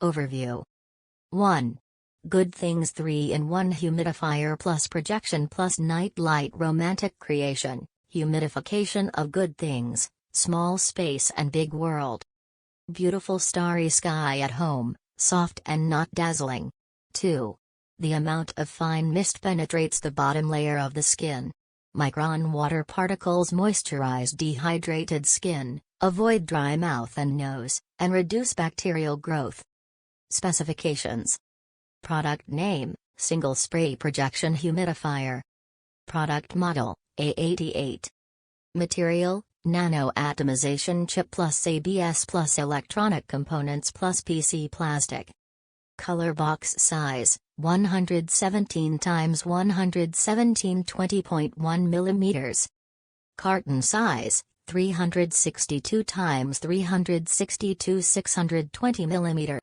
Overview. 1. Good Things 3-in-1 Humidifier plus Projection plus Night Light Romantic Creation, Humidification of Good Things, Small Space and Big World. Beautiful starry sky at home, soft and not dazzling. 2. The amount of fine mist penetrates the bottom layer of the skin. Micron water particles moisturize dehydrated skin, avoid dry mouth and nose, and reduce bacterial growth. Specifications. Product name, Single Spray Projection Humidifier. Product model, A88. Material, Nano Atomization Chip plus ABS plus Electronic Components plus PC Plastic. Color box size, 117 x 117 20.1 mm. Carton size, 362 x 362 620 mm.